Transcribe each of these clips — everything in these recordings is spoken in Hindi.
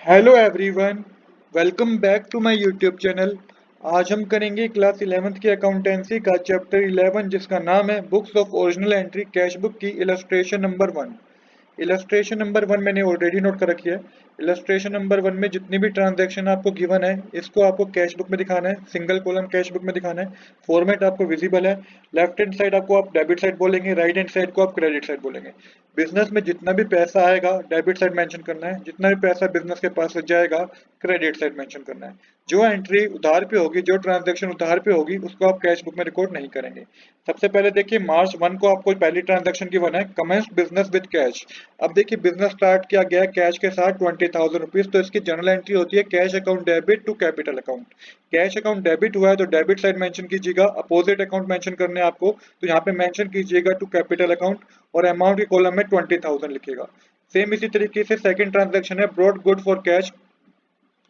Hello everyone, welcome back to my YouTube channel. आज हम करेंगे क्लास 11th की अकाउंटेंसी का चैप्टर 11 जिसका नाम है books of original entry cash book की इलस्ट्रेशन नंबर 1। इलस्ट्रेशन नंबर 1 मैंने ऑलरेडी नोट कर रखी है। इलस्ट्रेशन नंबर 1 में जितनी भी ट्रांजैक्शन आपको गिवन है इसको आपको कैश बुक में दिखाना है, सिंगल कॉलम कैश बुक में दिखाना है। फॉर्मेट आपको विजिबल है। लेफ्ट हैंड साइड आपको आप डेबिट साइड बोलेंगे, राइट हैंड साइड को आप क्रेडिट साइड बोलेंगे। बिजनेस में जितना भी पैसा आएगा डेबिट साइड मेंशन करना है, जितना भी पैसा बिजनेस के पास जाएगा क्रेडिट साइड मेंशन करना है। जो एंट्री उधार पे होगी, जो ट्रांजैक्शन उधार पे होगी उसको आप कैश बुक में रिकॉर्ड नहीं करेंगे। सबसे पहले देखिए मार्च 1 को आपको पहली ट्रांजैक्शन की वन है, कमेंस बिजनेस विद कैश। अब देखिए बिजनेस स्टार्ट किया गया कैश के साथ 20,000 रुपीज, तो इसकी जनरल एंट्री होती है cash account debit to capital account. Cash account debit हुआ है तो डेबिट साइड मेंशन कीजिएगा, अपोजिट अकाउंट मेंशन करने हैं आपको तो यहाँ पे मेंशन कीजिएगा टू कैपिटल अकाउंट और अमाउंट के कॉलम में 20,000 लिखिएगा। सेम इसी तरीके से सेकंड ट्रांजैक्शन है brought good for cash.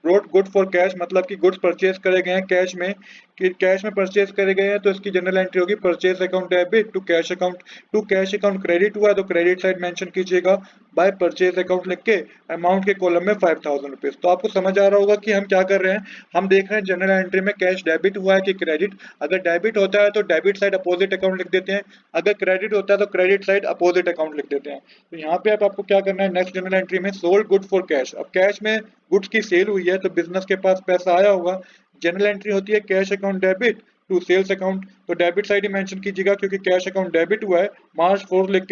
Brought good for cash मतलब कि गुड्स परचेज करे गए हैं कैश में, कि कैश में परचेज करे गए हैं तो इसकी जनरल एंट्री होगी purchase account debit to cash account. To cash account credit हुआ है तो क्रेडिट साइड मेंशन कीजिएगा बाय परचेज अकाउंट लिख के अमाउंट के कॉलम में 5,000 रुपीज। तो आपको समझ आ रहा होगा कि हम क्या कर रहे हैं। हम देख रहे हैं जनरल एंट्री में कैश डेबिट हुआ है कि क्रेडिट। अगर डेबिट होता है तो डेबिट साइड अपोजिट अकाउंट लिख देते हैं, अगर क्रेडिट होता है तो क्रेडिट साइड अपोजिट अकाउंट लिख देते हैं। तो यहाँ पे आपको क्या करना है, नेक्स्ट जनरल एंट्री में सोल्ड गुड फॉर कैश। अब कैश में गुड्स की सेल हुई है तो बिजनेस के पास पैसा आया होगा। जनरल एंट्री होती है cash account debit to sales account, तो डेबिट साइड ही मेंशन कीजिएगा क्योंकि कैश अकाउंट डेबिट हुआ है। मार्च 4 लिख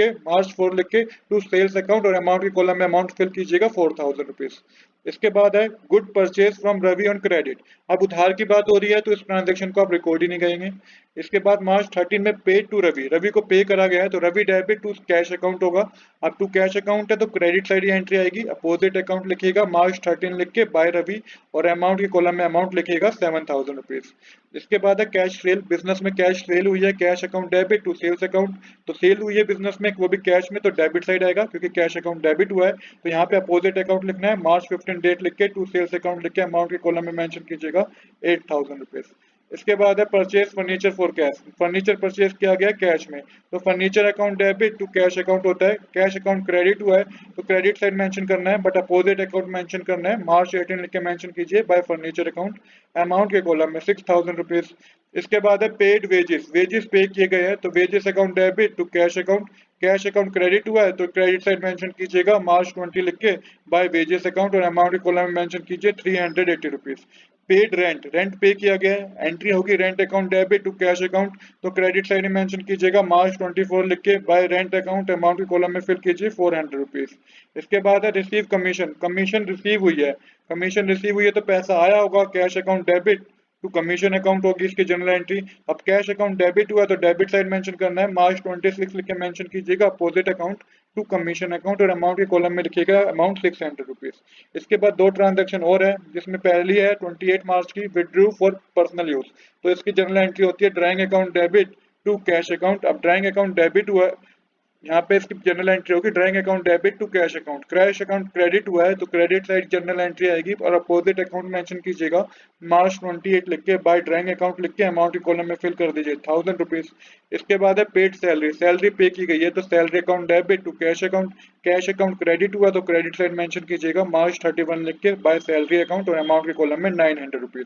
के टू सेल्स अकाउंट और अमाउंट के कॉलम में अमाउंट फिल कीजिएगा 4,000 रुपीज। इसके बाद है good purchase from Ravi on credit. अब उधार की बात हो रही है तो इस ट्रांजेक्शन को आप रिकॉर्ड ही नहीं करेंगे। इसके बाद मार्च 13 में पेड टू रवि, रवि को पे करा गया है तो Ravi debit to cash account होगा। अब टू कैश अकाउंट है तो क्रेडिट साइड ही एंट्री आएगी, अपोजिट अकाउंट लिखिएगा मार्च 13 लिख के बाय रवि और अमाउंट के कॉलम में अमाउंट लिखिएगा 7,000 रुपीज। इसके बाद है कैश सेल, बिजनेस में कैश सेल हुई है cash account debit to sales account. तो सेल हुई है बिजनेस में वो भी कैश में तो डेबिट साइड आएगा क्योंकि कैश अकाउंट डेबिट हुआ है। तो यहाँ पे अपोजिट अकाउंट लिखना है, मार्च 15 डेट लिख के टू सेल्स अकाउंट लिख के अमाउंट के कॉलम में मेंशन कीजिएगा 8,000 रुपीज। इसके बाद है purchase furniture for cash, furniture purchase किया गया कैश में तो furniture account debit to cash account होता है। कैश अकाउंट क्रेडिट हुआ है तो क्रेडिट साइड मेंशन करना है बट अपोजिट अकाउंट मेंशन करना है, मार्च 18 लिख के मेंशन कीजिए बाय फर्नीचर अकाउंट, अमाउंट के कॉलम में 6,000 रुपीज। इसके बाद है पेड वेजेस, वेजेस पे किए गए हैं तो wages account debit to cash account. Cash account credit हुआ है तो क्रेडिट साइड मेंशन कीजिएगा मार्च 20 लिख के बाय वेजेस अकाउंट और अमाउंट के कॉलम में मेंशन कीजिए 380 रुपीज। पेड रेंट, रेंट पे किया गया है, एंट्री होगी rent account debit to cash account तो क्रेडिट साइड में मेंशन कीजिएगा मार्च 24 लिख के बाय रेंट अकाउंट, अमाउंट के कॉलम में फिल कीजिए 400 रुपीज। इसके बाद है रिसीव कमीशन, कमीशन रिसीव हुई है, कमीशन रिसीव हुई है तो पैसा आया होगा cash account debit to commission account होगी इसकी जनरल एंट्री। अब कैश अकाउंट डेबिट हुआ तो डेबिट साइड मेंशन करना है, मार्च 26 लिख के मेंशन कीजिएगा opposite account to commission account और अमाउंट के कॉलम में लिखिएगा अमाउंट 600 रुपीज। इसके बाद दो ट्रांजैक्शन और है जिसमें पहली है 28 मार्च की विड्रू फॉर पर्सनल यूज, तो इसकी जनरल एंट्री होती है drawing account debit to cash account. अब ड्राइंग अकाउंट डेबिट हुआ, यहाँ पे इसकी जनरल एंट्री होगी drawing account debit to cash account. Cash account credit हुआ है तो क्रेडिट साइड जनरल एंट्री आएगी और अपोजिट अकाउंट मेंशन कीजिएगा मार्च 28 लिख के बाय ड्राइंग अकाउंट लिख के अमाउंट के कॉलम में फिल कर दीजिए 1,000 रुपीज। इसके बाद है पेड सैलरी, सैलरी पे की गई है तो salary account debit to cash account. Cash account credit हुआ तो क्रेडिट साइड मेंशन कीजिएगा मार्च 31 लिख के बाय सैलरी अकाउंट और अमाउंट के कॉलम में 900 रुपीज।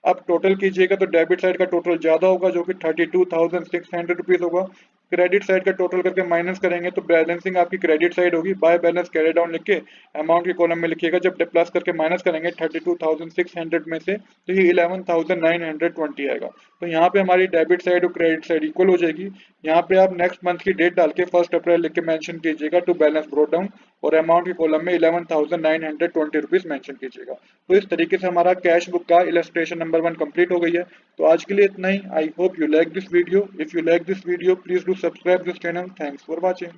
अब टोटल कीजिएगा तो डेबिट साइड का टोटल ज्यादा होगा जो कि 32,600 रुपीज होगा। क्रेडिट साइड का टोटल करके माइनस करेंगे तो बैलेंसिंग आपकी क्रेडिट साइड होगी, बाय बैलेंस कैरी डाउन लिख के अमाउंट के कॉलम में लिखिएगा। जब प्लस करके माइनस करेंगे 32,600 में से तो ये 11,920 आएगा। तो यहाँ पे हमारी डेबिट साइड और क्रेडिट साइड इक्वल हो जाएगी। यहाँ पे आप नेक्स्ट मंथ की डेट डाल के 1 अप्रैल लिख के मेंशन कीजिएगा टू बैलेंस ब्रोट डाउन और अमाउंट के कॉलम में 11,920 रुपीज मेंशन कीजिएगा। तो इस तरीके से हमारा कैश बुक का इलस्ट्रेशन नंबर 1 कंप्लीट हो गई है। तो आज के लिए इतना ही। I hope you like this video. If you like this video please do subscribe this channel. Thanks for watching.